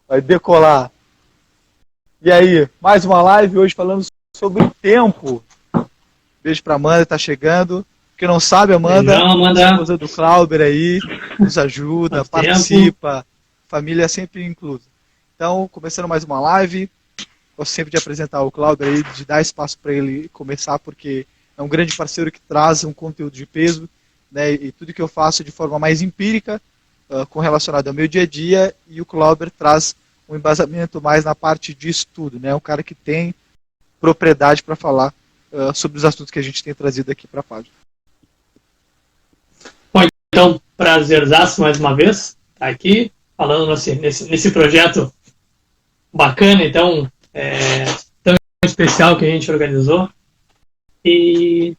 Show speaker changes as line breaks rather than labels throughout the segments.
Vai decolar. E aí, mais uma live hoje falando sobre o tempo. Beijo pra Amanda, tá chegando. Quem não sabe, Amanda, esposa do Clauber aí, nos ajuda, participa, família é sempre inclusa. Então, começando mais uma live, gosto sempre de apresentar o Clauber aí, de dar espaço para ele começar, porque é um grande parceiro que traz um conteúdo de peso, né, e tudo que eu faço de forma mais empírica, com relacionado ao meu dia a dia, e o Clauber traz um embasamento mais na parte de estudo, né, um cara que tem propriedade para falar sobre os assuntos que a gente tem trazido aqui para a página.
Bom, então, prazerzaço mais uma vez, estar aqui, falando nesse projeto bacana, então, tão especial que a gente organizou. E,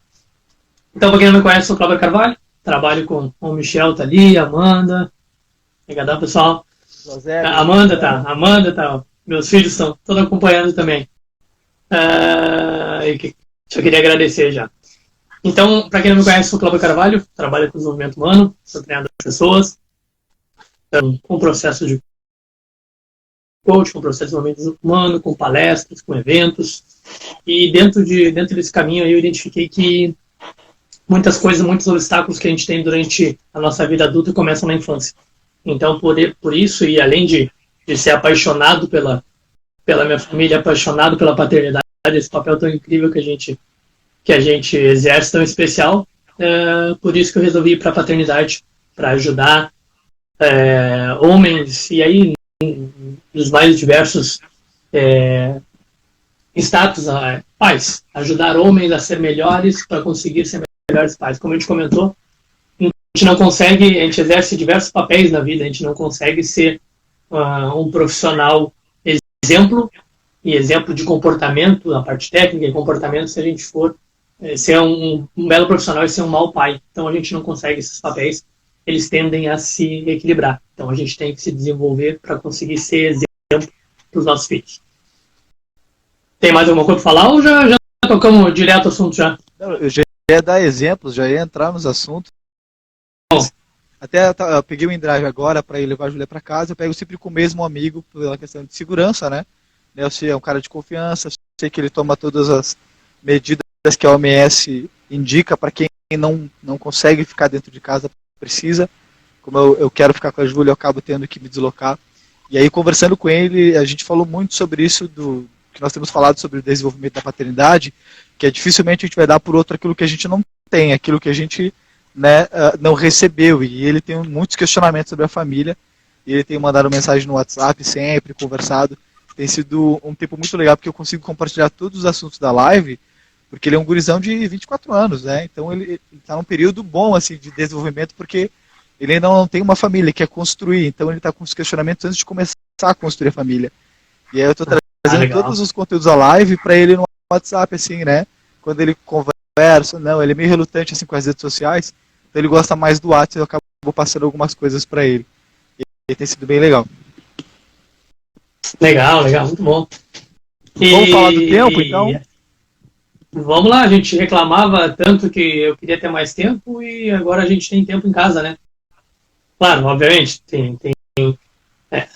então, para quem não me conhece, sou o Clauber Carvalho, trabalho com o Michel, tá ali, a Amanda, obrigadão, pessoal. José, Amanda tá, meus filhos estão todos acompanhando também. Só queria agradecer já. Então, para quem não me conhece, sou o Clauber Carvalho, trabalho com desenvolvimento humano, sou treinador de pessoas, com processo de coach, com processo de desenvolvimento humano, com palestras, com eventos. E dentro desse caminho eu identifiquei que muitas coisas, muitos obstáculos que a gente tem durante a nossa vida adulta começam na infância. Então, por isso, e além de ser apaixonado pela minha família, apaixonado pela paternidade, esse papel tão incrível que a gente exerce, tão especial, por isso que eu resolvi ir para a paternidade, para ajudar homens, e aí dos mais diversos status, pais, ajudar homens a ser melhores para conseguir ser melhores pais. Como a gente comentou, a gente não consegue, a gente exerce diversos papéis na vida, a gente não consegue ser um profissional exemplo de comportamento, na parte técnica e comportamento, se a gente for ser um belo profissional e ser um mau pai. Então a gente não consegue esses papéis, eles tendem a se equilibrar. Então a gente tem que se desenvolver para conseguir ser exemplo para os nossos filhos. Tem mais alguma coisa para falar ou já tocamos direto ao assunto já?
Eu já ia dar exemplos, já ia entrar nos assuntos.
Bom.
Até eu peguei o InDrive agora para ir levar a Júlia para casa, eu pego sempre com o mesmo amigo pela questão de segurança, né? Eu sei, é um cara de confiança, sei que ele toma todas as medidas que a OMS indica para quem não consegue ficar dentro de casa, precisa. Como eu quero ficar com a Júlia, eu acabo tendo que me deslocar. E aí, conversando com ele, a gente falou muito sobre isso, que nós temos falado sobre o desenvolvimento da paternidade, que dificilmente a gente vai dar por outro aquilo que a gente não tem, aquilo que a gente não recebeu. E ele tem muitos questionamentos sobre a família, e ele tem mandado mensagem no WhatsApp sempre, conversado. Tem sido um tempo muito legal, porque eu consigo compartilhar todos os assuntos da live, porque ele é um gurizão de 24 anos, né? Então ele está num período bom assim, de desenvolvimento, porque ele ainda não tem uma família, quer construir, então ele está com os questionamentos antes de começar a construir a família. E aí eu estou trazendo todos os conteúdos da live para ele no WhatsApp, assim, né? Quando ele conversa, ele é meio relutante assim, com as redes sociais, então ele gosta mais do WhatsApp, eu acabo passando algumas coisas para ele. E tem sido bem legal.
Legal, muito bom.
Vamos falar do tempo, então?
Vamos lá, a gente reclamava tanto que eu queria ter mais tempo e agora a gente tem tempo em casa, né? Claro, obviamente, tem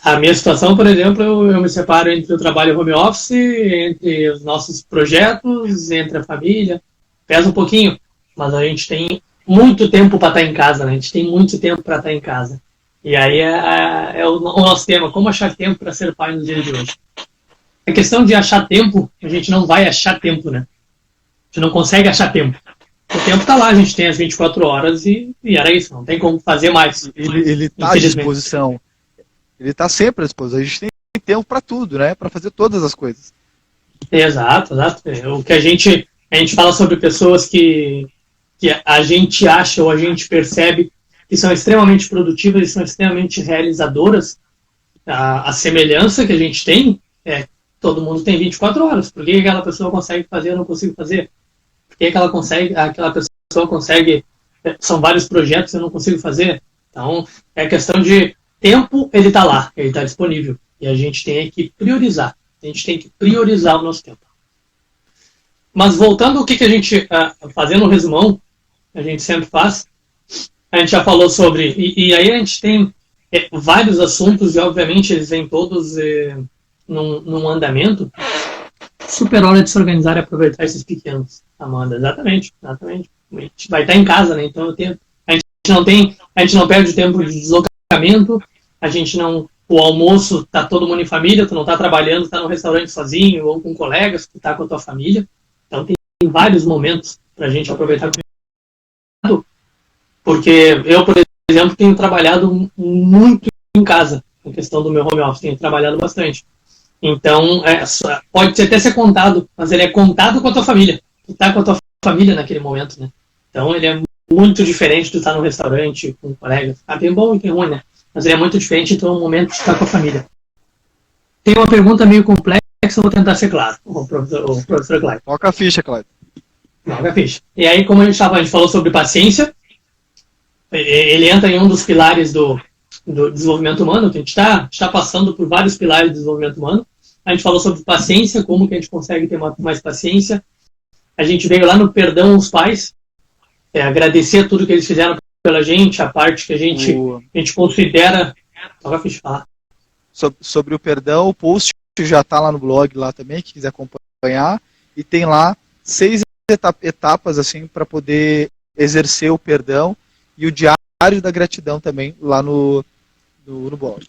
a minha situação, por exemplo, eu me separo entre o trabalho home office, entre os nossos projetos, entre a família, pesa um pouquinho, mas a gente tem muito tempo para estar em casa, né? A gente tem muito tempo para estar em casa. E aí é o nosso tema, como achar tempo para ser pai no dia de hoje. A questão de achar tempo, a gente não vai achar tempo, né? A gente não consegue achar tempo. O tempo está lá, a gente tem as 24 horas e era isso, não tem como fazer mais.
Ele está à disposição. Ele está sempre à disposição. A gente tem tempo para tudo, né? Para fazer todas as coisas.
Exato. O que a gente fala sobre pessoas que a gente acha ou a gente percebe que são extremamente produtivas e são extremamente realizadoras. A semelhança que a gente tem todo mundo tem 24 horas. Por que aquela pessoa consegue fazer e eu não consigo fazer? Por que aquela pessoa consegue... São vários projetos e eu não consigo fazer? Então, é questão de tempo, ele está lá, ele está disponível. E a gente tem que priorizar. A gente tem que priorizar o nosso tempo. Mas voltando ao que a gente... fazendo um resumão, a gente sempre faz, a gente já falou sobre... E aí a gente tem vários assuntos, e obviamente eles vêm todos num andamento. Super hora de se organizar e aproveitar esses pequenos, Amanda. Exatamente. A gente vai estar em casa, né? Então a gente não perde tempo de deslocamento, o almoço tá todo mundo em família, tu não tá trabalhando, tá no restaurante sozinho ou com colegas, tu tá com a tua família. Então tem vários momentos pra gente aproveitar. Porque eu, por exemplo, tenho trabalhado muito em casa, na questão do meu home office, tenho trabalhado bastante. Então, pode até ser contado, mas ele é contado com a tua família. Tu tá com a tua família naquele momento, né? Então, ele é muito diferente de tu estar no restaurante com colegas. Tem bom e tem ruim, né? Mas ele é muito diferente, então é um momento de estar com a família. Tem uma pergunta meio complexa, eu vou tentar ser claro, o professor Clyde.
Toca a ficha, Clyde.
Toca a ficha. E aí, como a gente falou sobre paciência, ele entra em um dos pilares do desenvolvimento humano. A gente está passando por vários pilares do desenvolvimento humano. A gente falou sobre paciência, como que a gente consegue ter mais paciência. A gente veio lá no perdão aos pais, agradecer tudo que eles fizeram pela gente, a parte que a gente considera... Toca a ficha, falar.
Sobre o perdão, o post já está lá no blog lá também, quem quiser acompanhar, e tem lá 6 etapas assim para poder exercer o perdão, e o diário da gratidão também lá no blog.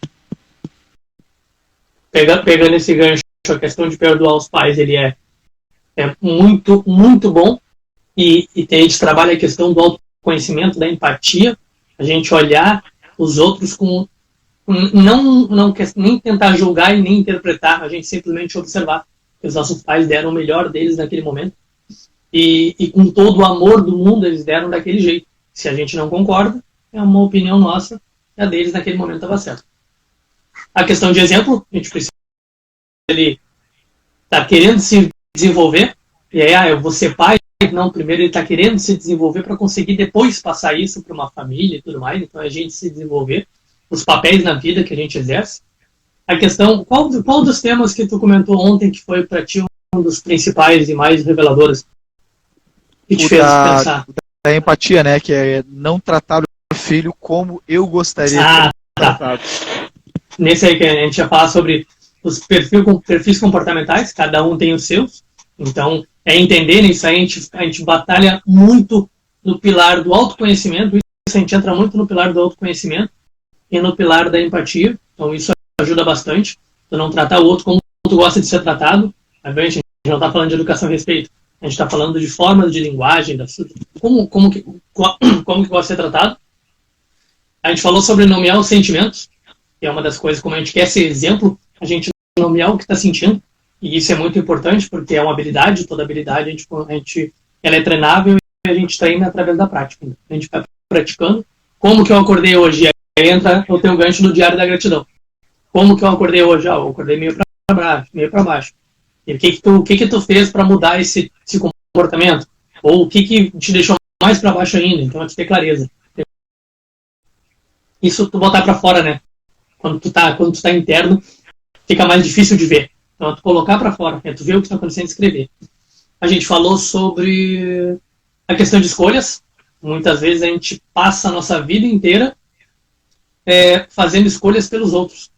Pegando esse gancho, a questão de perdoar os pais, ele é muito, muito bom, e a gente trabalha a questão do autoconhecimento, da empatia, a gente olhar os outros com... Não nem tentar julgar e nem interpretar, a gente simplesmente observar que os nossos pais deram o melhor deles naquele momento, e com todo o amor do mundo eles deram daquele jeito. Se a gente não concorda, é uma opinião nossa, e a deles naquele momento estava certa. A questão de exemplo, a gente precisa... Ele está querendo se desenvolver, e aí, eu vou ser pai. Não, primeiro ele está querendo se desenvolver para conseguir depois passar isso para uma família e tudo mais. Então, a gente se desenvolver, os papéis na vida que a gente exerce. A questão, qual dos temas que tu comentou ontem que foi para ti um dos principais e mais reveladores que te fez pensar?
Da empatia, né? Que é não tratar o filho como eu gostaria de ser tratado.
Nesse aí que a gente ia falar sobre os perfis comportamentais, cada um tem os seus. Então, entender isso aí, a gente batalha muito no pilar do autoconhecimento, isso a gente entra muito no pilar do autoconhecimento e no pilar da empatia. Então, isso ajuda bastante. Tu não tratar o outro como tu gosta de ser tratado. Obviamente, a gente não está falando de educação e respeito. A gente está falando de formas de linguagem, como que gosta de ser tratado. A gente falou sobre nomear os sentimentos, que é uma das coisas, como a gente quer ser exemplo, a gente nomear o que está sentindo. E isso é muito importante, porque é uma habilidade, toda habilidade ela é treinável e a gente treina através da prática. A gente vai praticando. Como que eu acordei hoje? Aí entra o teu gancho do diário da gratidão. Como que eu acordei hoje? Eu acordei meio para baixo. E o que tu fez para mudar esse comportamento? Ou o que te deixou mais para baixo ainda? Então, é tu ter clareza. Isso tu botar para fora, né? Quando tu tá interno, fica mais difícil de ver. Então, tu colocar para fora, tu ver o que está acontecendo e escrever. A gente falou sobre a questão de escolhas. Muitas vezes a gente passa a nossa vida inteira fazendo escolhas pelos outros.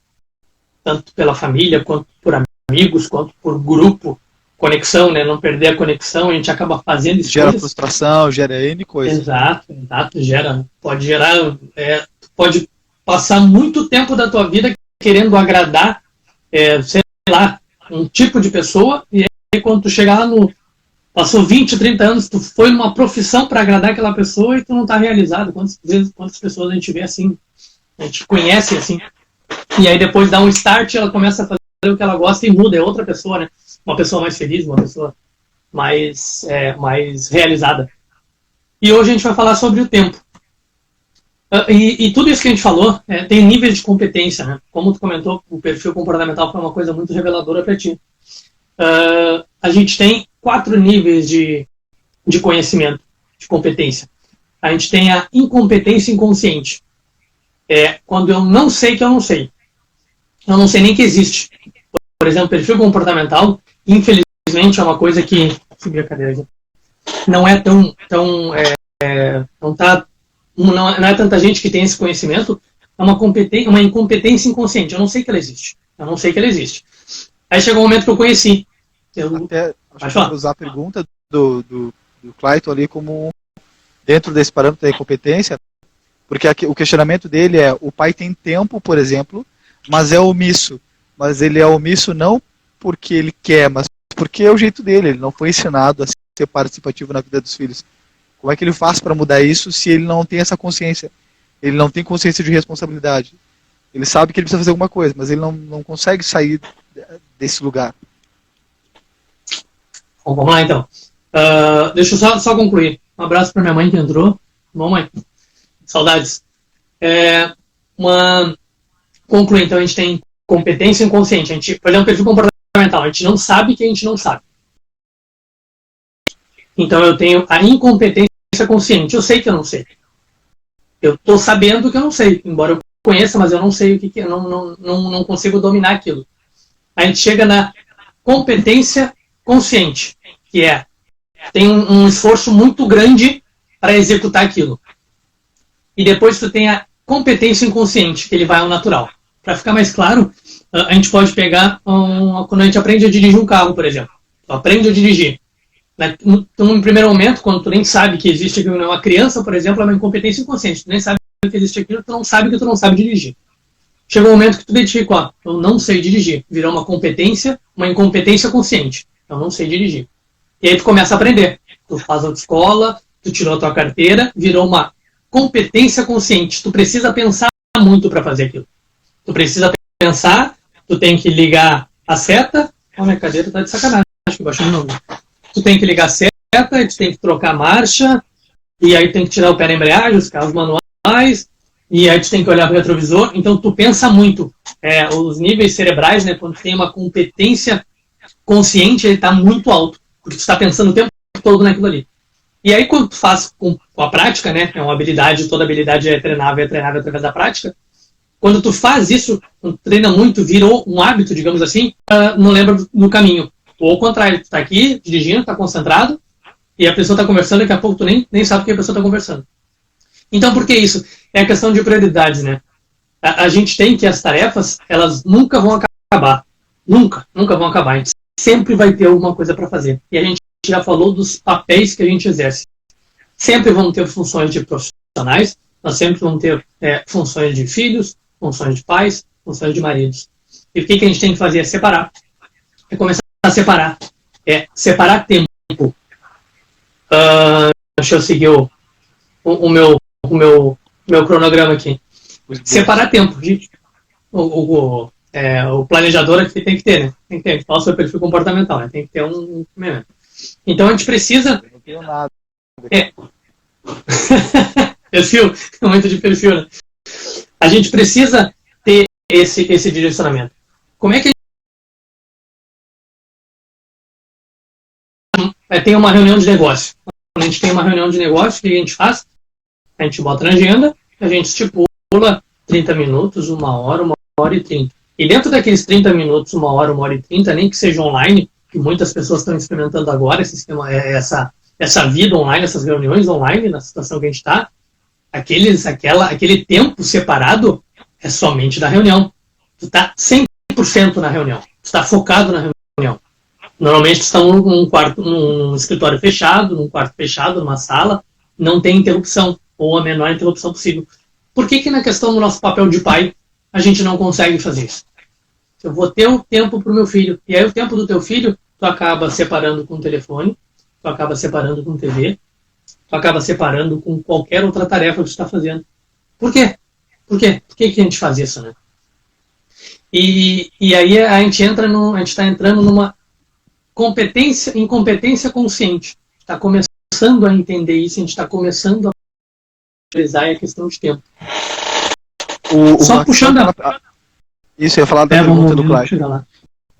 Tanto pela família, quanto por amigos, quanto por grupo. Conexão, né? Não perder a conexão, a gente acaba fazendo escolhas.
Gera frustração, gera N coisas.
Exato, pode passar muito tempo da tua vida querendo agradar, sei lá, um tipo de pessoa, e aí quando tu chegar lá passou 20, 30 anos, tu foi numa profissão para agradar aquela pessoa e tu não tá realizado. Quantas pessoas a gente vê assim, a gente conhece assim, e aí depois dá um start, ela começa a fazer o que ela gosta e muda, é outra pessoa, né? Uma pessoa mais feliz, uma pessoa mais realizada. E hoje a gente vai falar sobre o tempo. E tudo isso que a gente falou tem níveis de competência, né? Como tu comentou, o perfil comportamental foi uma coisa muito reveladora para ti. A gente tem 4 níveis de conhecimento, de competência. A gente tem a incompetência inconsciente. Quando eu não sei que eu não sei. Eu não sei nem que existe. Por exemplo, perfil comportamental, infelizmente, é uma coisa que... Subir a cadeira aqui. Não é não é tanta gente que tem esse conhecimento, uma incompetência inconsciente. Eu não sei que ela existe. Eu não sei que ela existe. Aí chegou um momento que eu conheci.
Até acho que usar a pergunta do Clayton ali como dentro desse parâmetro da incompetência, porque o questionamento dele é: o pai tem tempo, por exemplo, mas é omisso. Mas ele é omisso não porque ele quer, mas porque é o jeito dele. Ele não foi ensinado a ser participativo na vida dos filhos. Como é que ele faz para mudar isso se ele não tem essa consciência? Ele não tem consciência de responsabilidade. Ele sabe que ele precisa fazer alguma coisa, mas ele não consegue sair desse lugar.
Bom, vamos lá então. Deixa eu só concluir. Um abraço para minha mãe que entrou. Bom, mãe. Saudades. Concluir, então, a gente tem competência inconsciente. A gente, por exemplo, perfil comportamental. A gente não sabe que a gente não sabe. Então, eu tenho a incompetência consciente. Eu sei que eu não sei. Eu estou sabendo que eu não sei. Embora eu conheça, mas eu não sei o que é. Não consigo dominar aquilo. A gente chega na competência consciente, que tem um esforço muito grande para executar aquilo. E depois tu tem a competência inconsciente, que ele vai ao natural. Para ficar mais claro, a gente pode pegar quando a gente aprende a dirigir um carro, por exemplo. Tu aprende a dirigir. No primeiro momento, quando tu nem sabe que existe aquilo, uma criança, por exemplo, é uma incompetência inconsciente. Tu nem sabe que existe aquilo, tu não sabe que tu não sabe dirigir. Chega um momento que tu identifica, eu não sei dirigir. Virou uma incompetência consciente. Eu não sei dirigir. E aí tu começa a aprender. Tu faz autoescola, tu tirou a tua carteira, virou uma competência consciente. Tu precisa pensar muito para fazer aquilo. Tu precisa pensar, tu tem que ligar a seta. Minha cadeira tá de sacanagem, acho que baixou o nome. Tu tem que ligar a seta, tu tem que trocar a marcha, e aí tem que tirar o pé da embreagem, os carros manuais, e aí tu tem que olhar para o retrovisor. Então tu pensa muito. Os níveis cerebrais, né, quando tu tem uma competência consciente, ele está muito alto, porque tu está pensando o tempo todo naquilo ali. E aí quando tu faz com a prática, né, é uma habilidade, toda habilidade é treinável através da prática. Quando tu faz isso, tu treina muito, virou um hábito, digamos assim, não lembra do caminho. Ou ao contrário, tu tá aqui dirigindo, tá concentrado, e a pessoa tá conversando, daqui a pouco tu nem sabe o que a pessoa tá conversando. Então por que isso? É a questão de prioridades, né? A gente tem que as tarefas, elas nunca vão acabar. Nunca vão acabar. A gente sempre vai ter alguma coisa para fazer. E a gente já falou dos papéis que a gente exerce. Sempre vamos ter funções de profissionais, nós sempre vamos ter funções de filhos, funções de pais, funções de maridos. E o que a gente tem que fazer é separar. É começar a separar. Separar tempo. Deixa eu seguir o meu cronograma aqui. Separar tempo, gente. O planejador aqui tem que ter, né? Tem que ter. Qual é o seu perfil comportamental, né? Tem que ter um. Então a gente precisa.
Eu não tenho nada.
Perfil, muito de perfil, né? A gente precisa ter esse direcionamento. Como é que tem uma reunião de negócio? Quando a gente tem uma reunião de negócio, o que a gente faz? A gente bota na agenda, a gente estipula 30 minutos, 1 hora e 30. E dentro daqueles 30 minutos, 1 hora e 30, nem que seja online, que muitas pessoas estão experimentando agora, esse sistema, essa vida online, essas reuniões online, na situação que a gente está, aquele tempo separado é somente da reunião. Tu está 100% na reunião. Tu está focado na reunião. Normalmente tu está num escritório fechado, num quarto fechado, numa sala, não tem interrupção, ou a menor interrupção possível. Por que na questão do nosso papel de pai, a gente não consegue fazer isso? Eu vou ter um tempo para o meu filho, e aí o tempo do teu filho, tu acaba separando com o telefone, tu acaba separando com TV, tu acaba separando com qualquer outra tarefa que tu está fazendo. Por quê? Por que a gente faz isso, né? E aí a gente está entrando numa incompetência consciente. Está começando a entender isso, a gente está começando a realizar a questão de tempo. Só puxando
Isso, eu ia falar da pergunta do Clayton.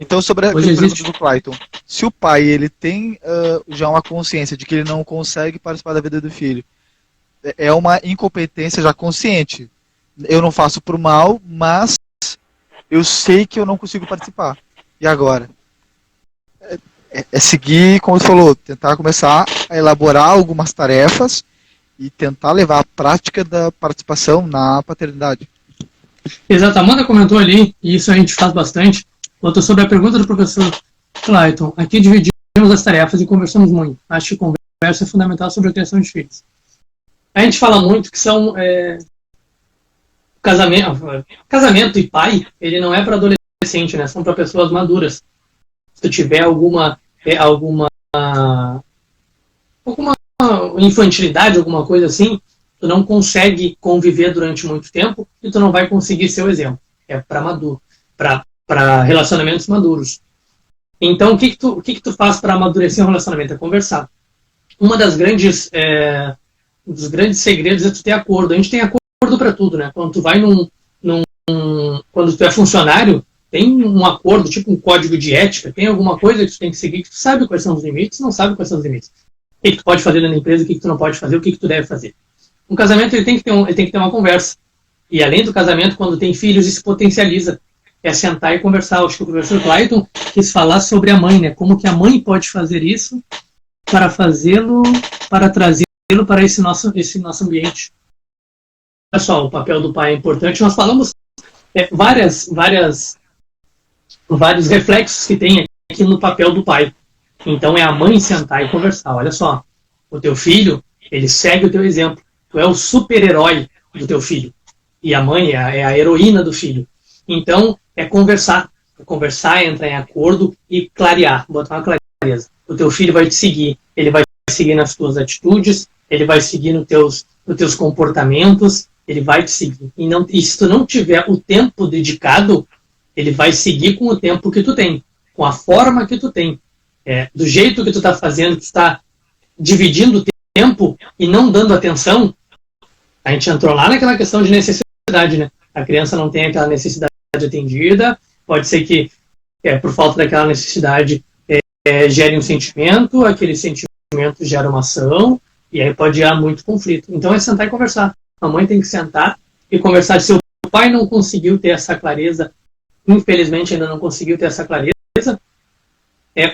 Então, sobre a pergunta do Clayton, se o pai ele tem já uma consciência de que ele não consegue participar da vida do filho, é uma incompetência já consciente. Eu não faço por mal, mas eu sei que eu não consigo participar. E agora? É seguir, como você falou, tentar começar a elaborar algumas tarefas e tentar levar a prática da participação na paternidade.
Exato, a Amanda comentou ali, e isso a gente faz bastante, botou sobre a pergunta do professor Clayton. Aqui dividimos as tarefas e conversamos muito. Acho que conversa é fundamental sobre a criação de filhos. A gente fala muito que são casamento e pai, ele não é para adolescente, né? São para pessoas maduras. Se tu tiver alguma infantilidade, alguma coisa assim, tu não consegue conviver durante muito tempo e tu não vai conseguir ser o exemplo. É para maduro, para relacionamentos maduros. Então, o que tu faz para amadurecer um relacionamento? É conversar. Uma das grandes dos grandes segredos é tu ter acordo. A gente tem acordo para tudo, né? Quando tu vai quando tu é funcionário, tem um acordo, tipo um código de ética, tem alguma coisa que tu tem que seguir, que tu sabe quais são os limites, não sabe quais são os limites. O que tu pode fazer na empresa, o que tu não pode fazer, o que tu deve fazer. Um casamento ele tem que ter uma conversa. E além do casamento, quando tem filhos, isso potencializa. É sentar e conversar. Acho que o professor Clayton quis falar sobre a mãe, né? Como que a mãe pode fazer isso para trazê-lo para esse nosso ambiente. Olha só, o papel do pai é importante. Nós falamos vários reflexos que tem aqui no papel do pai. Então é a mãe sentar e conversar. Olha só, o teu filho, ele segue o teu exemplo. Tu é o super-herói do teu filho. E a mãe é a heroína do filho. Então, é conversar. Entrar em acordo e clarear, botar uma clareza. O teu filho vai te seguir. Ele vai seguir nas tuas atitudes, ele vai seguir nos teus comportamentos, ele vai te seguir. E se tu não tiver o tempo dedicado, ele vai seguir com o tempo que tu tem, com a forma que tu tem. Do jeito que tu está fazendo, tu está dividindo o tempo e não dando atenção. A gente entrou lá naquela questão de necessidade, né? A criança não tem aquela necessidade atendida, pode ser que por falta daquela necessidade gere um sentimento, aquele sentimento gera uma ação, e aí pode gerar muito conflito. Então é sentar e conversar. A mãe tem que sentar e conversar. Se o pai não conseguiu ter essa clareza, infelizmente ainda não conseguiu ter essa clareza,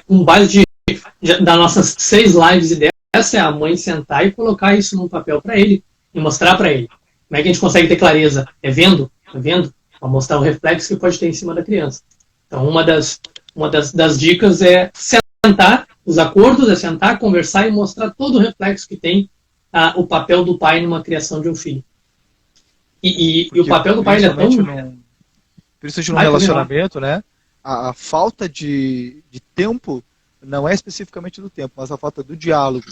com base das nossas 6 lives e dessa, é a mãe sentar e colocar isso num papel para ele e mostrar para ele. Como é que a gente consegue ter clareza? Vendo? Para mostrar o reflexo que pode ter em cima da criança. Então, uma das dicas é sentar, os acordos é sentar, conversar e mostrar todo o reflexo que tem o papel do pai numa criação de um filho. E o papel do pai é tão...
Principalmente no relacionamento, né? A falta de tempo não é especificamente do tempo, mas a falta do diálogo.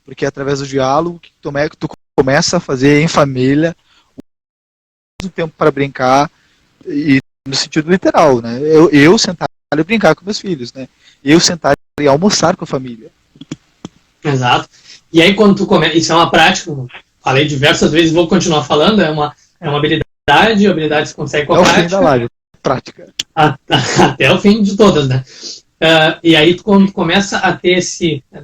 Porque é através do diálogo que tu começa a fazer em família o tempo para brincar, e no sentido literal, né? Eu sentar e brincar com meus filhos, né? Eu sentar e almoçar com a família.
Exato. E aí quando tu começa, isso é uma prática, falei diversas vezes, vou continuar falando, é uma habilidade se consegue com a prática. É o fim da live, prática. Até o fim de todas, né? E aí quando tu começa a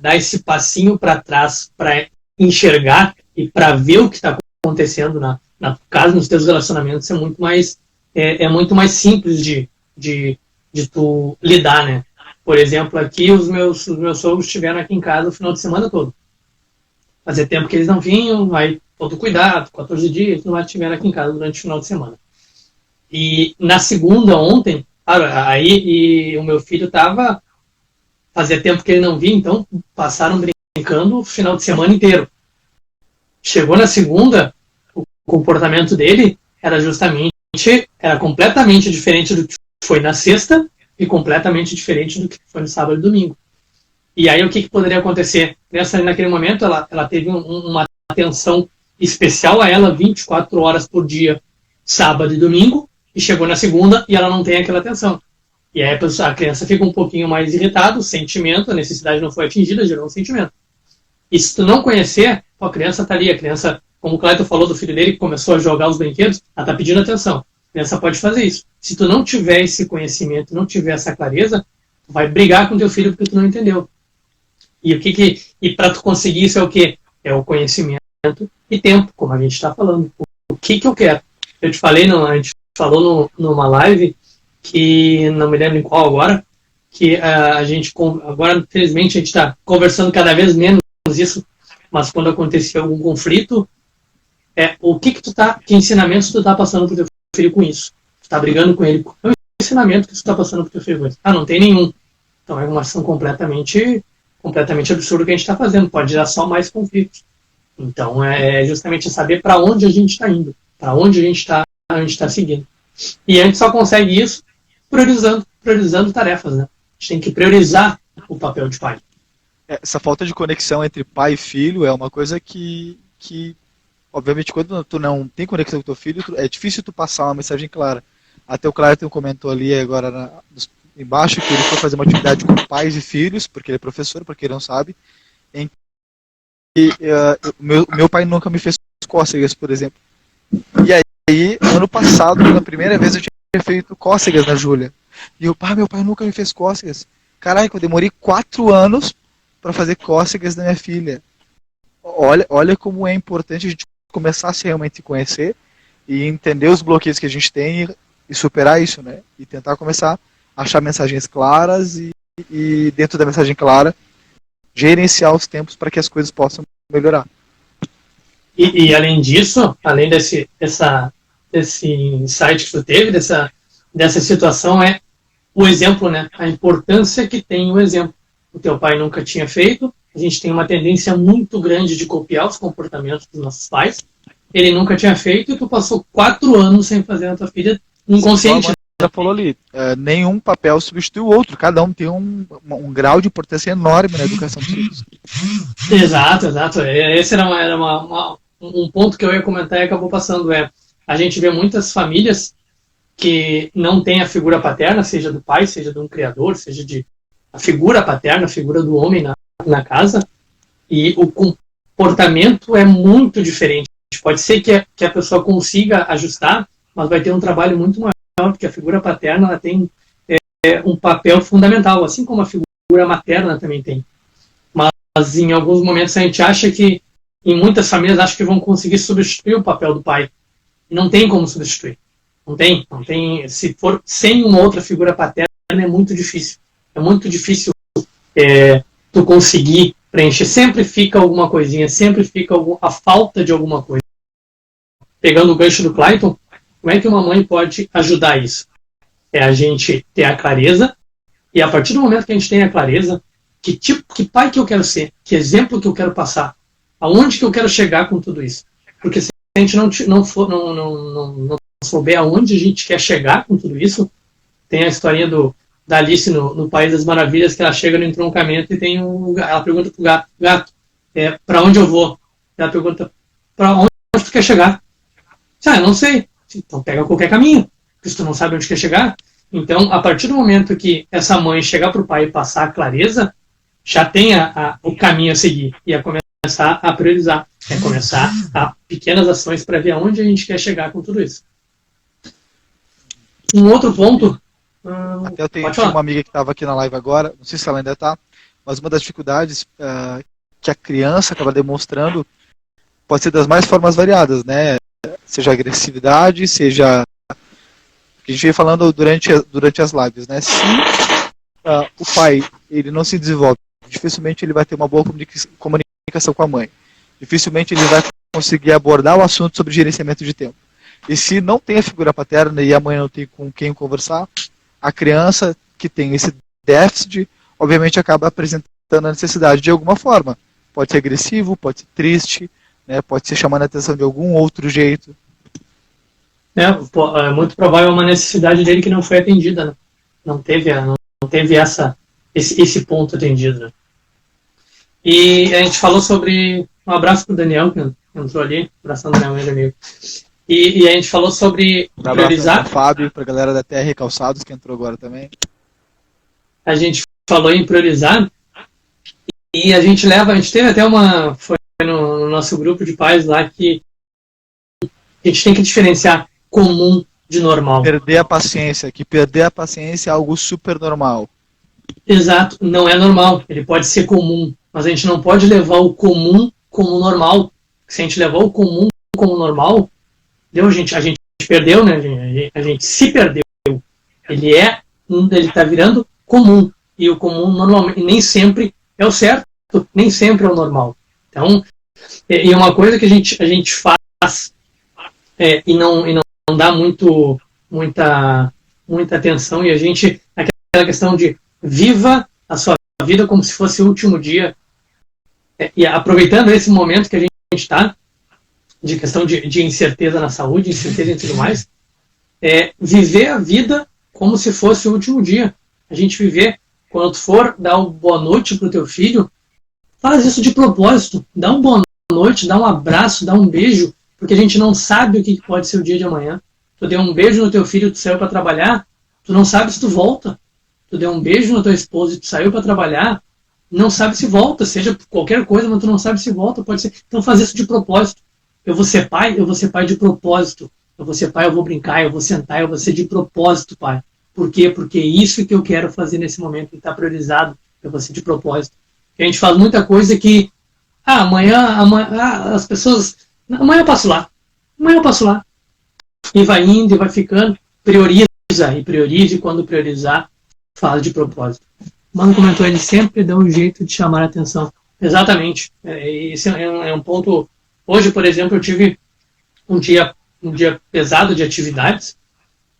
dar esse passinho para trás para enxergar e para ver o que está acontecendo na casa, nos teus relacionamentos, é muito mais simples de tu lidar, né? Por exemplo, aqui os meus sogros estiveram aqui em casa o final de semana todo. Fazia tempo que eles não vinham, aí todo cuidado, 14 dias, não estiveram aqui em casa durante o final de semana. E na segunda, ontem, aí o meu filho fazia tempo que ele não vinha, então passaram brincando o final de semana inteiro. Chegou na segunda, o comportamento dele era completamente diferente do que foi na sexta e completamente diferente do que foi no sábado e domingo. E aí o que poderia acontecer? Naquele momento ela teve uma atenção especial a ela 24 horas por dia, sábado e domingo, e chegou na segunda e ela não tem aquela atenção. E aí a criança fica um pouquinho mais irritada, o sentimento, a necessidade não foi atingida, gerou um sentimento. E se tu não conhecer, a criança está ali, a criança, como o Clayton falou do filho dele, que começou a jogar os brinquedos, ela está pedindo atenção. A criança pode fazer isso. Se tu não tiver esse conhecimento, não tiver essa clareza, tu vai brigar com teu filho porque tu não entendeu. E para tu conseguir isso é o quê? É o conhecimento e tempo, como a gente está falando. O que eu quero? Eu te falei, a gente falou numa live, que não me lembro em qual agora, que a gente, agora infelizmente a gente está conversando cada vez menos isso, mas quando acontecer algum conflito, que ensinamentos tu tá passando pro teu filho com isso. Tu tá brigando com ele. É um ensinamento que tu tá passando pro teu filho. Não tem nenhum. Então é uma ação completamente absurda que a gente está fazendo. Pode gerar só mais conflitos. Então é justamente saber para onde a gente está indo, para onde a gente está seguindo. E a gente só consegue isso priorizando tarefas, né? A gente tem que priorizar o papel de pai.
Essa falta de conexão entre pai e filho é uma coisa que obviamente, quando tu não tem conexão com teu filho, é difícil tu passar uma mensagem clara. Até o Clayton comentou ali agora embaixo que ele foi fazer uma atividade com pais e filhos, porque ele é professor, para quem não sabe, em que meu pai nunca me fez cócegas, por exemplo. E aí, ano passado, pela primeira vez, eu tinha feito cócegas na Júlia. E meu pai nunca me fez cócegas. Caralho, eu demorei 4 anos para fazer cócegas da minha filha. Olha como é importante a gente começar a se realmente conhecer e entender os bloqueios que a gente tem e superar isso, né? E tentar começar a achar mensagens claras e dentro da mensagem clara, gerenciar os tempos para que as coisas possam melhorar.
E além disso, além desse insight que tu teve, dessa situação, é o exemplo, né? A importância que tem o exemplo. O teu pai nunca tinha feito, a gente tem uma tendência muito grande de copiar os comportamentos dos nossos pais. Ele nunca tinha feito e tu passou 4 anos sem fazer na tua filha inconsciente.
Já falou ali, nenhum papel substitui o outro, cada um tem um grau de importância enorme na educação dos filhos.
Exato. Esse era um ponto que eu ia comentar e acabou passando. A gente vê muitas famílias que não têm a figura paterna, seja do pai, seja de um criador, seja a figura paterna, a figura do homem na casa, e o comportamento é muito diferente. Pode ser que a pessoa consiga ajustar, mas vai ter um trabalho muito maior, porque a figura paterna ela tem um papel fundamental, assim como a figura materna também tem. Mas em alguns momentos a gente acha que, em muitas famílias, acham que vão conseguir substituir o papel do pai. E não tem como substituir. Não tem. Se for sem uma outra figura paterna, é muito difícil. É muito difícil tu conseguir preencher. Sempre fica alguma coisinha, sempre fica a falta de alguma coisa. Pegando o gancho do Clayton, como é que uma mãe pode ajudar isso? É a gente ter a clareza, e a partir do momento que a gente tem a clareza, que pai que eu quero ser, que exemplo que eu quero passar, aonde que eu quero chegar com tudo isso. Porque se a gente não souber aonde a gente quer chegar com tudo isso, tem a historinha da Alice no País das Maravilhas, que ela chega no entroncamento e ela pergunta pro gato, para onde eu vou? Ela pergunta, para onde tu quer chegar? Eu não sei. Então pega qualquer caminho, porque se tu não sabe onde quer chegar. Então, a partir do momento que essa mãe chegar pro pai e passar a clareza, já tem o caminho a seguir, e a começar a priorizar, começar a pequenas ações para ver aonde a gente quer chegar com tudo isso. Um outro ponto...
Até eu tinha uma amiga que estava aqui na live agora, não sei se ela ainda está, mas uma das dificuldades que a criança acaba demonstrando pode ser das mais formas variadas, né? Seja agressividade, seja... que a gente veio falando durante as lives, né? Se o pai ele não se desenvolve, dificilmente ele vai ter uma boa comunicação com a mãe. Dificilmente ele vai conseguir abordar o assunto sobre gerenciamento de tempo. E se não tem a figura paterna e a mãe não tem com quem conversar, a criança que tem esse déficit, obviamente acaba apresentando a necessidade de alguma forma. Pode ser agressivo, pode ser triste, né? Pode ser chamando a atenção de algum outro jeito.
É muito provável uma necessidade dele que não foi atendida, né? Não teve esse ponto atendido, né? E a gente falou sobre... Um abraço pro Daniel, que entrou ali. Abração, Daniel, meu amigo. E a gente falou sobre priorizar...
Pro Fábio, pra galera da TR Calçados, que entrou agora também.
A gente falou em priorizar. E a gente teve até foi no nosso grupo de pais lá que a gente tem que diferenciar comum de normal.
Perder a paciência, é algo super normal.
Exato, não é normal, ele pode ser comum, mas a gente não pode levar o comum como normal. Se a gente levar o comum como normal, a gente perdeu, né? A gente se perdeu. Ele está virando comum, e o comum normalmente nem sempre é o certo, nem sempre é o normal. Então, e uma coisa que a gente faz e não não dá muita atenção, e a gente, aquela questão de viva a sua vida como se fosse o último dia, e aproveitando esse momento que a gente está, de questão de incerteza na saúde, incerteza e tudo mais, viver a vida como se fosse o último dia. A gente viver, quando tu for dar uma boa noite pro teu filho, faz isso de propósito, dá uma boa noite, dá um abraço, dá um beijo, porque a gente não sabe o que pode ser o dia de amanhã. Tu deu um beijo no teu filho, tu saiu para trabalhar, tu não sabe se tu volta. Tu deu um beijo na tua esposa e tu saiu para trabalhar, não sabe se volta, seja qualquer coisa, mas tu não sabe se volta, pode ser. Então faz isso de propósito. Eu vou ser pai de propósito. Eu vou ser pai, eu vou brincar, eu vou sentar, eu vou ser de propósito, pai. Por quê? Porque é isso que eu quero fazer nesse momento, que está priorizado, eu vou ser de propósito. Porque a gente faz muita coisa que, amanhã, as pessoas, amanhã eu passo lá. E vai indo, e vai ficando, priorize, e quando priorizar, faz de propósito. O Mano comentou, ele sempre dá um jeito de chamar a atenção. Exatamente. Esse é um ponto. Hoje, por exemplo, eu tive um dia pesado de atividades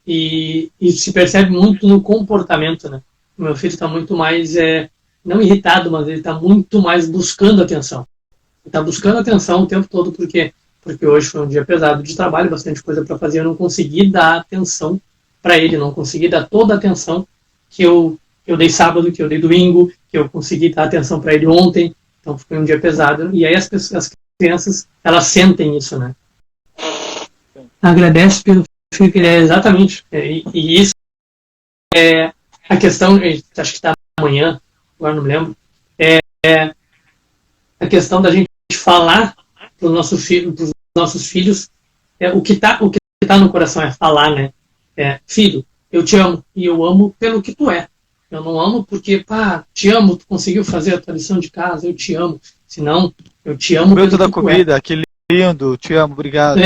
e se percebe muito no comportamento, né? O meu filho está muito mais, não irritado, mas ele está muito mais buscando atenção. Ele está buscando atenção o tempo todo, porque hoje foi um dia pesado de trabalho, bastante coisa para fazer, eu não consegui dar atenção para ele, não consegui dar toda a atenção que eu dei sábado, que eu dei domingo, que eu consegui dar atenção para ele ontem. Então foi um dia pesado. E aí as crianças, elas sentem isso, né? Agradece pelo filho que ele é, exatamente. E isso é a questão, acho que está amanhã, agora não me lembro, a questão da gente falar para os nossos filhos, o que tá no coração é falar, né? Filho, eu te amo e eu amo pelo que tu é. Eu não amo porque, te amo, tu conseguiu fazer a tua lição de casa, eu te amo. Senão, eu te amo pelo que
da comida, que lindo, te amo, obrigado.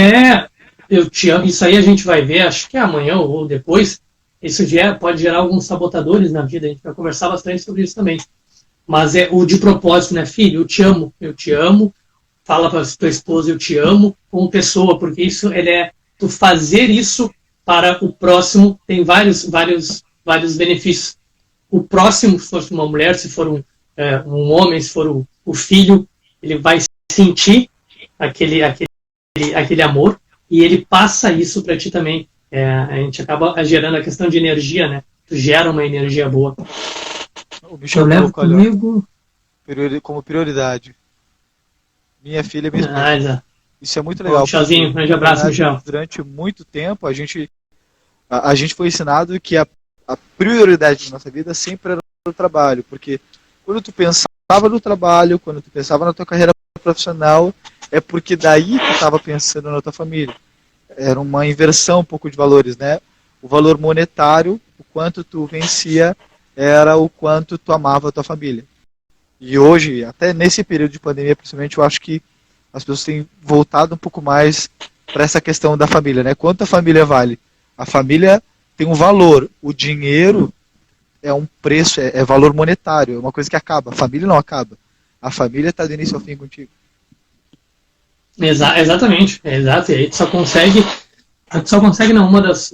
Eu te amo. Isso aí a gente vai ver, acho que é amanhã ou depois. Isso pode gerar alguns sabotadores na vida, a gente vai conversar bastante sobre isso também. Mas é o de propósito, né? Filho, eu te amo. Fala para tua esposa, eu te amo, como pessoa, porque isso, tu fazer isso para o próximo tem vários benefícios. O próximo, se for uma mulher, se for um homem, se for o filho, ele vai sentir aquele amor e ele passa isso para ti também. A gente acaba gerando a questão de energia, né? Tu gera uma energia boa.
O Michel levo comigo como prioridade. Minha filha, minha esposa. Isso é muito legal.
Michelzinho, um grande abraço, Michel.
Durante muito tempo, a gente foi ensinado que a prioridade da nossa vida sempre era o trabalho, porque quando tu pensava no trabalho, quando tu pensava na tua carreira profissional, é porque daí tu estava pensando na tua família. Era uma inversão um pouco de valores, né? O valor monetário, o quanto tu vencia, era o quanto tu amava a tua família. E hoje, até nesse período de pandemia, principalmente, eu acho que as pessoas têm voltado um pouco mais para essa questão da família, né? Quanto a família vale? A família tem um valor, o dinheiro é um preço, é valor monetário, é uma coisa que acaba. A família não acaba. A família está do início ao fim contigo.
Exatamente, exato. E aí tu só consegue não, uma das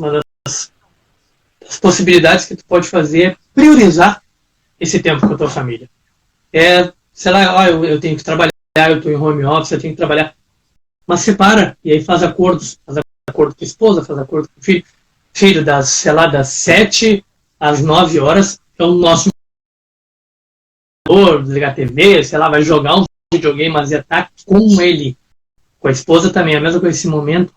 possibilidades que tu pode fazer é priorizar esse tempo com a tua família. Sei lá, eu tenho que trabalhar, eu estou em home office, eu tenho que trabalhar. Mas separa, e aí faz acordo com a esposa, faz acordo com o filho. Filho, das 7 às 9 horas, é o nosso desligar a TV, sei lá, vai jogar um videogame, mas estar com ele. Com a esposa também, a mesma coisa, esse momento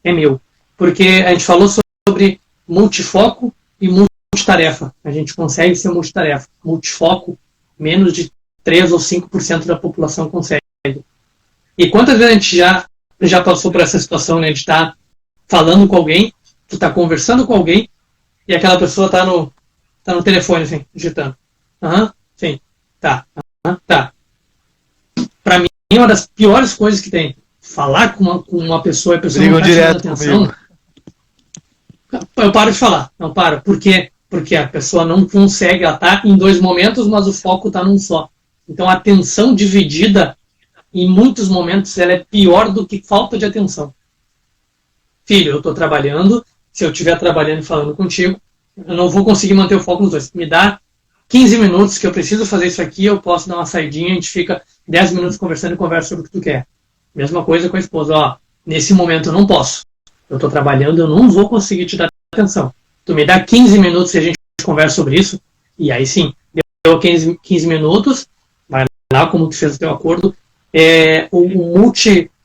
é meu. Porque a gente falou sobre multifoco e multitarefa. A gente consegue ser multitarefa. Multifoco, menos de 3 ou 5% da população consegue. E quantas vezes a gente já passou por essa situação, né, de estar falando com alguém, tu tá conversando com alguém, e aquela pessoa tá no telefone, assim, digitando. Sim, tá. Tá. Pra mim, é uma das piores coisas que tem. Falar com uma pessoa e a pessoa não tá prestando atenção. Eu paro de falar. Não paro. Por quê? Porque a pessoa não consegue, ela tá em 2 momentos, mas o foco tá num só. Então a atenção dividida, em muitos momentos, ela é pior do que falta de atenção. filho, eu estou trabalhando, se eu estiver trabalhando e falando contigo, eu não vou conseguir manter o foco nos dois. Me dá 15 minutos que eu preciso fazer isso aqui, eu posso dar uma saidinha, a gente fica 10 minutos conversando e conversa sobre o que tu quer. Mesma coisa com a esposa, ó, nesse momento eu não posso. Eu estou trabalhando, eu não vou conseguir te dar atenção. Tu me dá 15 minutos e a gente conversa sobre isso, e aí sim, deu 15 minutos, vai lá como tu fez o teu acordo, o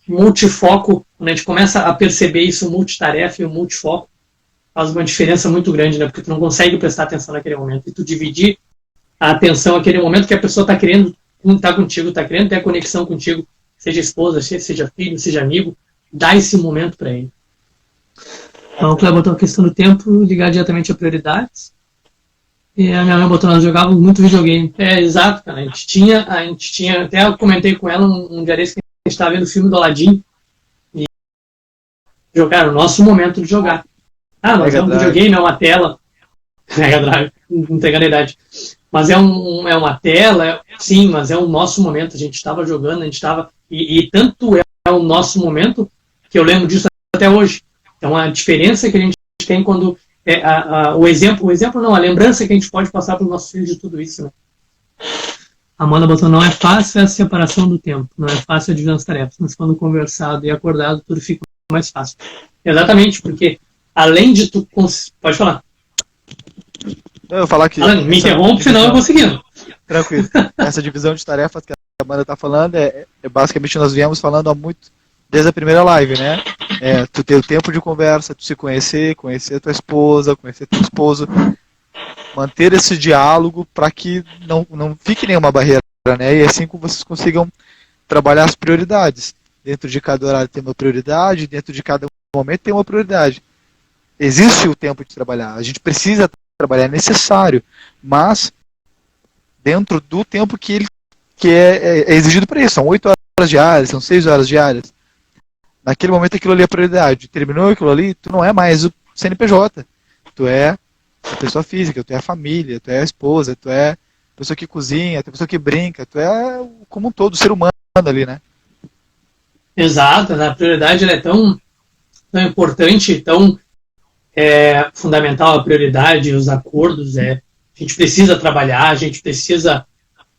multifoco, quando a gente começa a perceber isso, o multitarefa e o multifoco, faz uma diferença muito grande, né? Porque tu não consegue prestar atenção naquele momento, e tu dividir a atenção naquele momento que a pessoa está querendo estar contigo, está querendo ter a conexão contigo, seja esposa, seja filho, seja amigo, dá esse momento para ele. Então, o Cléber botou a questão do tempo ligada diretamente a prioridades. E a minha mãe botou, nós jogávamos muito videogame. Exato, cara. A gente tinha, até eu comentei com ela um dia desse que a gente estava vendo o filme do Aladdin. E jogar, o nosso momento de jogar. Nós é um videogame, é uma tela. Mega Drive, não tem a idade. Mas é uma tela, sim, mas é o nosso momento. A gente estava jogando, a gente estava. E tanto é o nosso momento que eu lembro disso até hoje. Então a diferença que a gente tem quando o exemplo não, a lembrança que a gente pode passar para os nossos filhos de tudo isso, né? A Amanda botou, não é fácil a separação do tempo, não é fácil a divisão das tarefas, mas quando conversado e acordado tudo fica mais fácil. Exatamente, porque além de tu... Pode falar.
Eu vou falar que...
Alan, me interrompe, senão eu vou seguindo.
Tranquilo. Essa divisão de tarefas que a Amanda está falando basicamente nós viemos falando há muito, desde a primeira live, né? Tu ter o tempo de conversa, tu se conhecer a tua esposa, conhecer teu esposo, manter esse diálogo para que não fique nenhuma barreira, né? E assim que vocês consigam trabalhar as prioridades. Dentro de cada horário tem uma prioridade, dentro de cada momento tem uma prioridade. Existe o tempo de trabalhar, a gente precisa trabalhar, é necessário, mas dentro do tempo que é exigido para isso. São 8 horas diárias, são 6 horas diárias. Naquele momento aquilo ali é prioridade. Terminou aquilo ali, tu não é mais o CNPJ. Tu é a pessoa física, tu é a família, tu é a esposa, tu é a pessoa que cozinha, tu é a pessoa que brinca, tu é como um todo, o ser humano ali, né?
Exato, a prioridade ela é tão importante, tão fundamental a prioridade, os acordos, a gente precisa trabalhar, a gente precisa,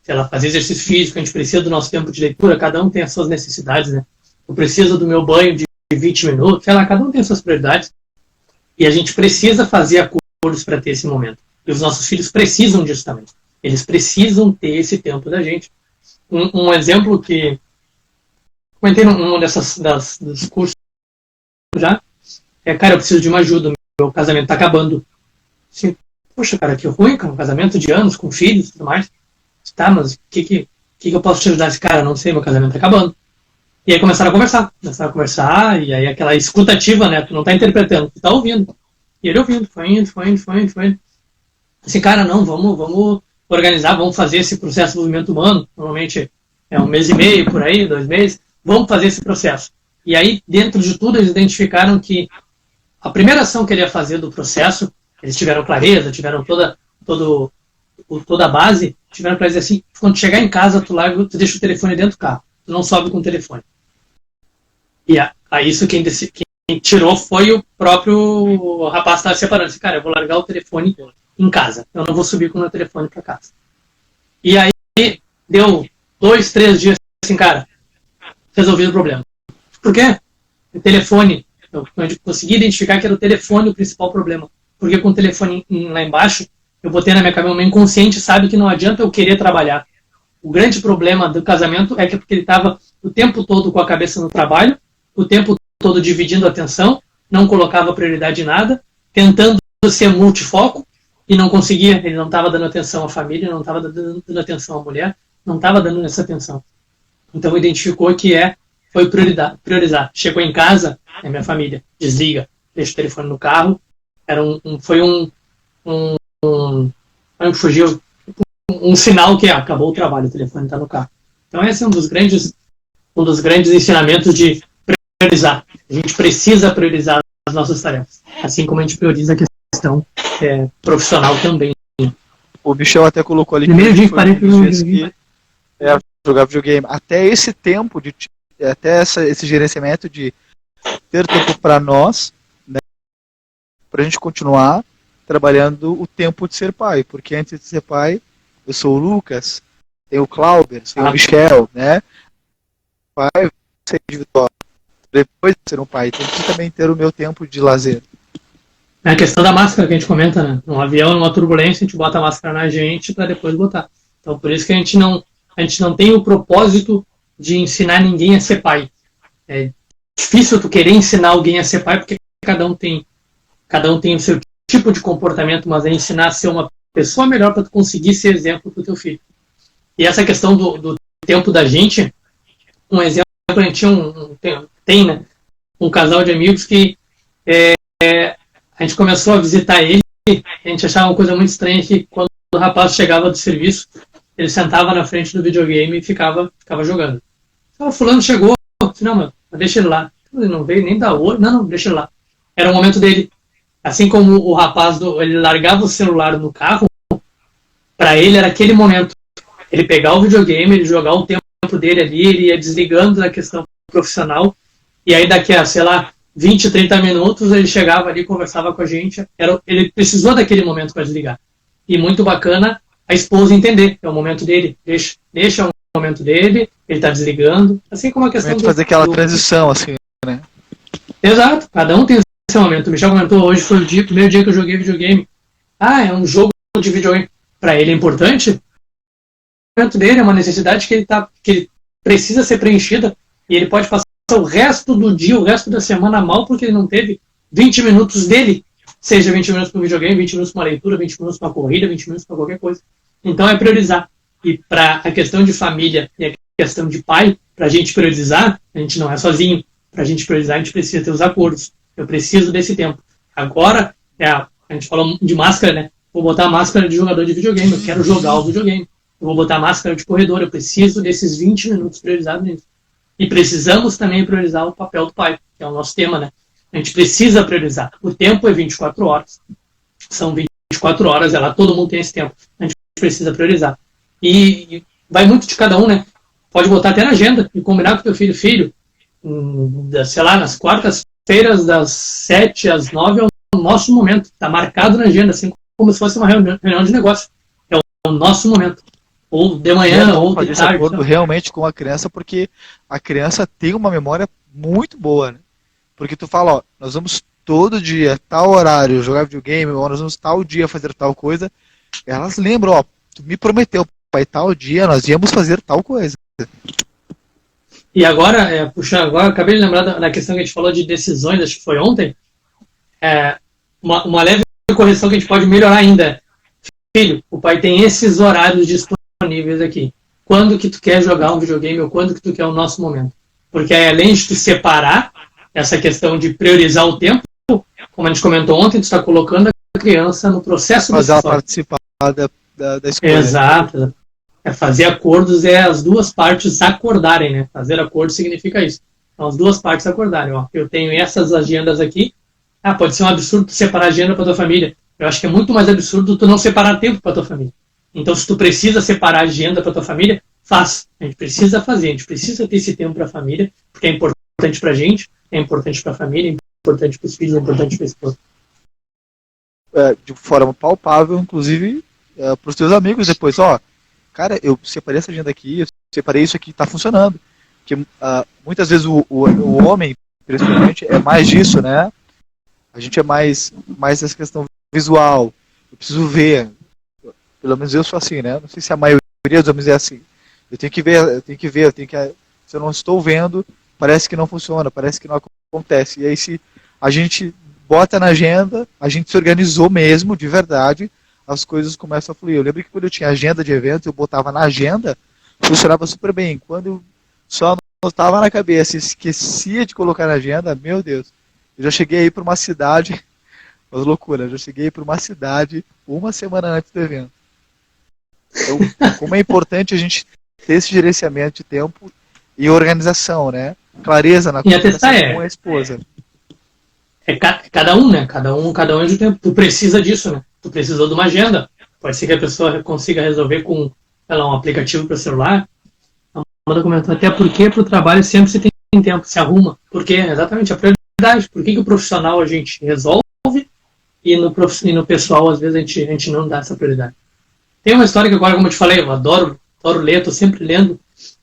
sei lá, fazer exercício físico, a gente precisa do nosso tempo de leitura, cada um tem as suas necessidades, né? Eu preciso do meu banho de 20 minutos, sei lá, cada um tem as suas prioridades, e a gente precisa fazer acordos para ter esse momento. E os nossos filhos precisam disso também. Eles precisam ter esse tempo da gente. Um exemplo que comentei num dos cursos já, cara, eu preciso de uma ajuda, meu casamento está acabando. Assim, poxa, cara, que ruim, cara, um casamento de anos, com filhos e tudo mais. Tá, mas o que eu posso te ajudar? Esse cara, não sei, meu casamento está acabando. E aí começaram a conversar, e aí aquela escutativa, né, tu não tá interpretando, tu tá ouvindo. E ele ouvindo, foi indo. Assim, cara, não, vamos organizar, vamos fazer esse processo de desenvolvimento humano, normalmente é 1 mês e meio, por aí, 2 meses, vamos fazer esse processo. E aí, dentro de tudo, eles identificaram que a primeira ação que ele ia fazer do processo, eles tiveram clareza, tiveram toda a base, tiveram clareza assim, quando chegar em casa, tu deixa o telefone dentro do carro, tu não sobe com o telefone. E aí isso quem tirou foi o próprio rapaz que estava separando. Disse, cara, eu vou largar o telefone em casa, eu não vou subir com o meu telefone para casa. E aí deu 2, 3 dias assim, cara, resolvido o problema. Por quê? O telefone, eu consegui identificar que era o telefone o principal problema. Porque com o telefone lá embaixo, eu botei na minha cabeça, meu inconsciente sabe que não adianta eu querer trabalhar. O grande problema do casamento é que porque ele estava o tempo todo com a cabeça no trabalho, o tempo todo dividindo a atenção, não colocava prioridade em nada, tentando ser multifoco e não conseguia, ele não estava dando atenção à família, não estava dando atenção à mulher, não estava dando essa atenção. Então identificou que foi priorizar. Chegou em casa, é minha família, desliga, deixa o telefone no carro, fugiu um sinal que acabou o trabalho, o telefone está no carro. Então esse é um dos grandes ensinamentos de priorizar. A gente precisa priorizar as nossas tarefas, assim como a gente prioriza a questão profissional também.
O Michel até colocou ali
primeiro dia que parei
jogar videogame. Até esse tempo, até esse gerenciamento de ter tempo para nós, né, para a gente continuar trabalhando o tempo de ser pai, porque antes de ser pai, eu sou o Lucas, tem o Clauber, tem o Michel, né? Pai, ser individual. Depois de ser um pai, tem que também ter o meu tempo de lazer.
É a questão da máscara que a gente comenta, né? Num avião, numa turbulência, a gente bota a máscara na gente para depois botar. Então, por isso que a gente não tem o propósito de ensinar ninguém a ser pai. É difícil tu querer ensinar alguém a ser pai, porque cada um tem o seu tipo de comportamento, mas é ensinar a ser uma pessoa melhor para tu conseguir ser exemplo para o teu filho. E essa questão do tempo da gente, um exemplo, a gente tem, né, um casal de amigos que a gente começou a visitar ele, a gente achava uma coisa muito estranha que quando o rapaz chegava do serviço, ele sentava na frente do videogame e ficava jogando. Então, o fulano chegou, disse, não, mano, deixa ele lá. Ele não veio nem dar olho, não, deixa ele lá. Era o momento dele. Assim como o rapaz, ele largava o celular no carro, para ele era aquele momento. Ele pegar o videogame, ele jogar o tempo dele ali, ele ia desligando da questão profissional, e aí daqui a, sei lá, 20, 30 minutos, ele chegava ali, conversava com a gente, ele precisou daquele momento para desligar. E muito bacana a esposa entender, é o momento dele, deixa o momento dele, ele está desligando, assim como a questão
de fazer aquela transição, assim, né?
Exato, cada um tem o seu momento. O Michel comentou, hoje foi o primeiro dia que eu joguei videogame. É um jogo de videogame. Para ele é importante, o momento dele é uma necessidade que ele precisa ser preenchida, e ele pode passar o resto do dia, o resto da semana mal, porque ele não teve 20 minutos dele, seja 20 minutos para o videogame, 20 minutos para uma leitura, 20 minutos para uma corrida, 20 minutos para qualquer coisa. Então é priorizar. E para a questão de família e a questão de pai, para a gente priorizar, a gente não é sozinho. Para a gente priorizar, a gente precisa ter os acordos. Eu preciso desse tempo. Agora, a gente falou de máscara, né? Vou botar a máscara de jogador de videogame, eu quero jogar o videogame. Eu vou botar a máscara de corredor, eu preciso desses 20 minutos priorizados nisso. E precisamos também priorizar o papel do pai, que é o nosso tema, né? A gente precisa priorizar. O tempo é 24 horas. São 24 horas, todo mundo tem esse tempo. A gente precisa priorizar. E vai muito de cada um, né? Pode botar até na agenda e combinar com o teu filho, sei lá, nas quartas-feiras, das 7 às 9 é o nosso momento. Está marcado na agenda, assim como se fosse uma reunião de negócio. É o nosso momento. Ou de manhã, ou de tarde.
Acordo realmente com a criança, porque a criança tem uma memória muito boa, né? Porque tu fala, ó, nós vamos todo dia, tal horário, jogar videogame, ou nós vamos tal dia fazer tal coisa. Elas lembram, ó, tu me prometeu, pai, tal dia nós íamos fazer tal coisa.
E agora, agora acabei de lembrar da questão que a gente falou de decisões, acho que foi ontem. Uma leve correção que a gente pode melhorar ainda. Filho, o pai tem esses horários disponíveis aqui. Quando que tu quer jogar um videogame ou quando que tu quer o nosso momento? Porque aí, além de tu separar essa questão de priorizar o tempo, como a gente comentou ontem, tu está colocando a criança no processo
de ela participar da escolha.
Exato. Fazer acordos é as duas partes acordarem, né? Fazer acordo significa isso. Então, as duas partes acordarem. Ó, eu tenho essas agendas aqui. Pode ser um absurdo tu separar a agenda para tua família. Eu acho que é muito mais absurdo tu não separar tempo para tua família. Então, se tu precisa separar a agenda para tua família, faz. A gente precisa fazer. A gente precisa ter esse tempo para a família, porque é importante para a gente, é importante para a família, é importante para os filhos, é importante para a esposa.
De forma palpável, inclusive, para os teus amigos depois, ó, cara, eu separei essa agenda aqui, eu separei isso aqui, tá funcionando. Porque muitas vezes o homem, principalmente, é mais disso, né? A gente é mais essa questão visual. Eu preciso ver. Pelo menos eu sou assim, né? Não sei se a maioria dos homens é assim. Eu tenho que ver. Se eu não estou vendo, parece que não funciona, parece que não acontece. E aí se a gente bota na agenda, a gente se organizou mesmo, de verdade, as coisas começam a fluir. Eu lembro que quando eu tinha agenda de eventos, eu botava na agenda, funcionava super bem. Quando eu só não estava na cabeça, esquecia de colocar na agenda, meu Deus. Eu já cheguei aí para uma cidade, uma loucura, eu já cheguei para uma cidade uma semana antes do evento. Então, como é importante a gente ter esse gerenciamento de tempo e organização, né? Clareza na comunicação com a esposa.
Cada um, né? Cada um é de tempo. Tu precisa disso, né? Tu precisou de uma agenda. Pode ser que a pessoa consiga resolver com um aplicativo para celular. Até porque para o trabalho sempre se tem tempo, se arruma. Porque é exatamente a prioridade. Por que o profissional a gente resolve e no pessoal, às vezes, a gente não dá essa prioridade? Tem uma história que agora, como eu te falei, eu adoro ler, estou sempre lendo.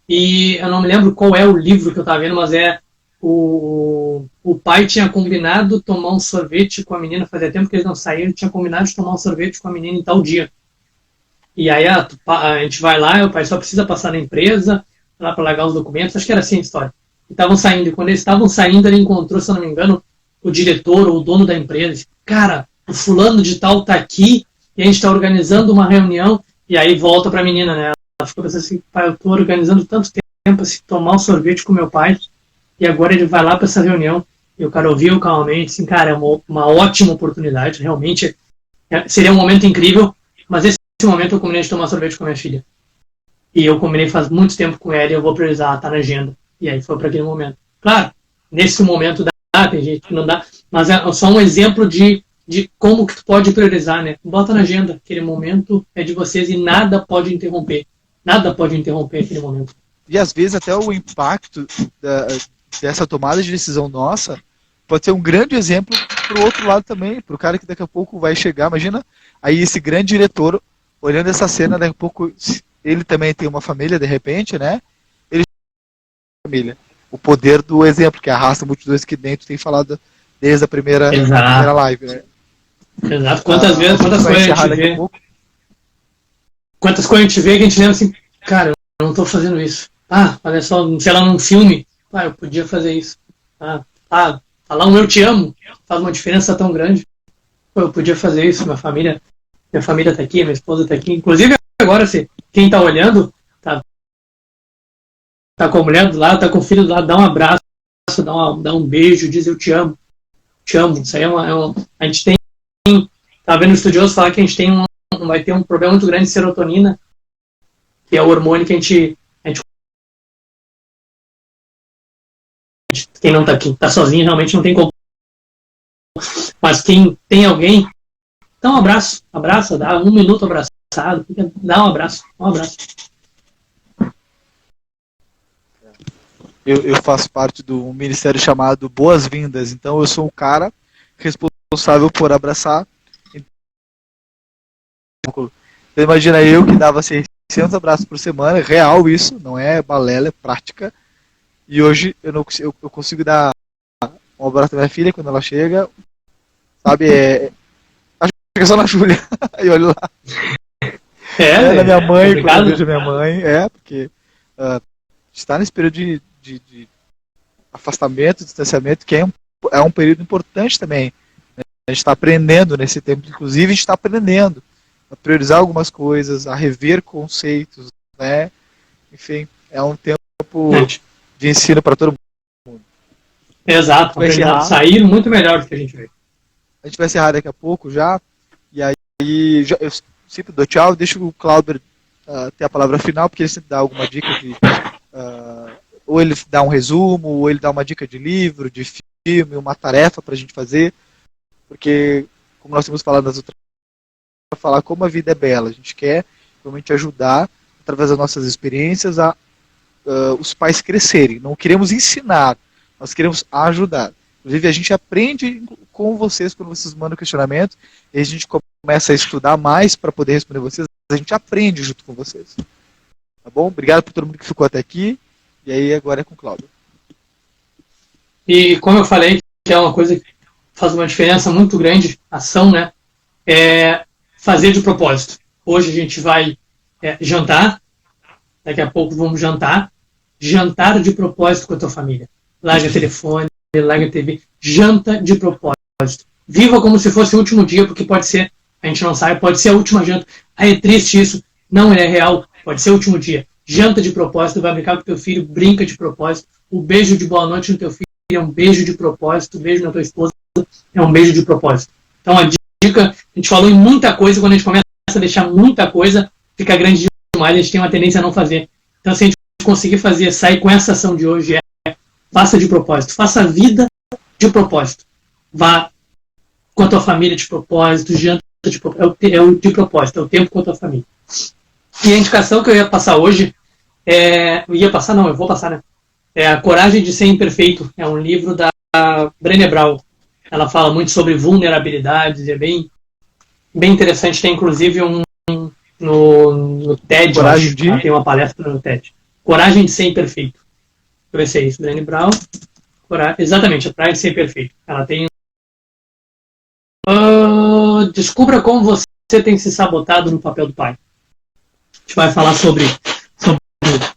E eu não me lembro qual é o livro que eu estava vendo, mas o pai tinha combinado tomar um sorvete com a menina, fazia tempo que eles não saíram, tinha combinado de tomar um sorvete com a menina em tal dia. E aí a gente vai lá, o pai só precisa passar na empresa, lá para largar os documentos, acho que era assim a história. E estavam saindo, e quando eles estavam saindo, ele encontrou, se eu não me engano, o diretor ou o dono da empresa. Disse, cara, o fulano de tal tá aqui, e a gente está organizando uma reunião, e aí volta para a menina, né? Ela ficou pensando assim, pai, eu estou organizando tanto tempo assim, tomar um sorvete com meu pai, e agora ele vai lá para essa reunião, e o cara ouviu calmamente, assim, cara, é uma ótima oportunidade, realmente seria um momento incrível, mas esse momento eu combinei de tomar sorvete com a minha filha. E eu combinei faz muito tempo com ela e eu vou priorizar, ela tá na agenda. E aí foi para aquele momento. Claro, nesse momento dá, tem gente que não dá, mas é só um exemplo de como que tu pode priorizar, né? Bota na agenda, aquele momento é de vocês e nada pode interromper. Nada pode interromper aquele momento.
E às vezes até o impacto dessa tomada de decisão nossa pode ser um grande exemplo para o outro lado também, para o cara que daqui a pouco vai chegar. Imagina aí esse grande diretor olhando essa cena, daqui a pouco ele também tem uma família, de repente, né? Ele tem uma família. O poder do exemplo, que arrasta multidões, que dentro tem falado desde a primeira live, né?
Exato. Quantas coisas a gente vê. Quantas coisas a gente vê que a gente lembra assim, cara, eu não estou fazendo isso. Olha só, sei lá, num filme, eu podia fazer isso. Falar um eu te amo faz uma diferença tão grande. Eu podia fazer isso, minha família tá aqui, minha esposa tá aqui. Inclusive, agora, quem tá olhando, tá com a mulher do lado, tá com o filho do lado, dá um abraço, dá um beijo, diz eu te amo. Te amo. Isso aí a gente tem, tá vendo estudiosos falar que a gente vai ter um problema muito grande de serotonina, que é o hormônio que a gente quem não tá aqui, tá sozinho, realmente não tem como. Mas quem tem alguém, dá um abraça, dá 1 minuto abraçado, dá um abraço.
Eu faço parte do ministério chamado Boas-Vindas, então eu sou um cara responsável por abraçar. Então, imagina eu que dava 600 abraços por semana, real isso, não é balela, é prática. E hoje eu consigo dar um abraço pra minha filha quando ela chega, sabe, acho que é só na Júlia, aí olha lá. Da minha mãe, quando eu vejo a minha mãe, porque está nesse período de afastamento, distanciamento, que é um período importante também. Né? A gente está aprendendo nesse tempo, inclusive a gente está aprendendo a priorizar algumas coisas, a rever conceitos, né? Enfim, é um tempo de ensino para todo mundo.
Exato, vai sair muito melhor do que a gente vê.
A gente vai encerrar daqui a pouco já, e aí eu sempre dou tchau, deixo o Clauber ter a palavra final, porque ele sempre dá alguma dica de... ou ele dá um resumo, ou ele dá uma dica de livro, de filme, uma tarefa para a gente fazer, porque, como nós temos falado nas outras, para falar como a vida é bela, a gente quer realmente ajudar, através das nossas experiências, os pais crescerem. Não queremos ensinar, nós queremos ajudar. Inclusive, a gente aprende com vocês quando vocês mandam questionamento, e a gente começa a estudar mais para poder responder vocês, a gente aprende junto com vocês. Tá bom? Obrigado por todo mundo que ficou até aqui. E aí agora é com o Cláudio.
E como eu falei, que é uma coisa que faz uma diferença muito grande, ação, né? É fazer de propósito. Hoje a gente vai jantar, daqui a pouco vamos jantar de propósito com a tua família. Larga telefone, larga TV, janta de propósito. Viva como se fosse o último dia, porque pode ser, a gente não sabe, pode ser a última janta. É triste isso, não é real, pode ser o último dia. Janta de propósito, vai brincar com teu filho, brinca de propósito. O beijo de boa noite no teu filho é um beijo de propósito. O beijo na tua esposa é um beijo de propósito. Então a dica, a gente falou em muita coisa, quando a gente começa a deixar muita coisa, fica grande demais, a gente tem uma tendência a não fazer. Então se a gente conseguir sair com essa ação de hoje, faça de propósito, faça a vida de propósito. Vá com a tua família de propósito, janta de propósito, é o de propósito, é o tempo com a tua família. E a indicação que eu ia passar hoje, eu vou passar, né? É A Coragem de Ser Imperfeito. É um livro da Brené Brown. Ela fala muito sobre vulnerabilidades, é bem interessante. Tem inclusive no TED,
Coragem de...
tem uma palestra no TED. Coragem de Ser Imperfeito. Deixa eu ver se é isso. Brené Brown. Exatamente, A Coragem de Ser Imperfeito. Ela tem... descubra como você tem se sabotado no papel do pai. A gente vai falar sobre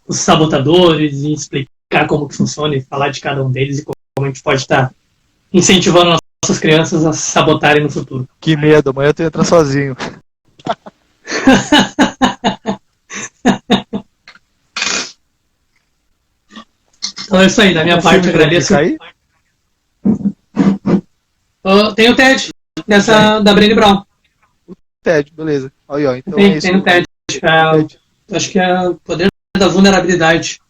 os sabotadores e explicar como que funciona e falar de cada um deles e como a gente pode estar incentivando nossas crianças a se sabotarem no futuro.
Que medo, amanhã eu tenho que entrar sozinho.
Então é isso aí, da minha parte, agradeço. Tem o TED, da Brené Brown.
O TED, beleza. Aí, ó, então
tem no TED. Acho que é o poder da vulnerabilidade.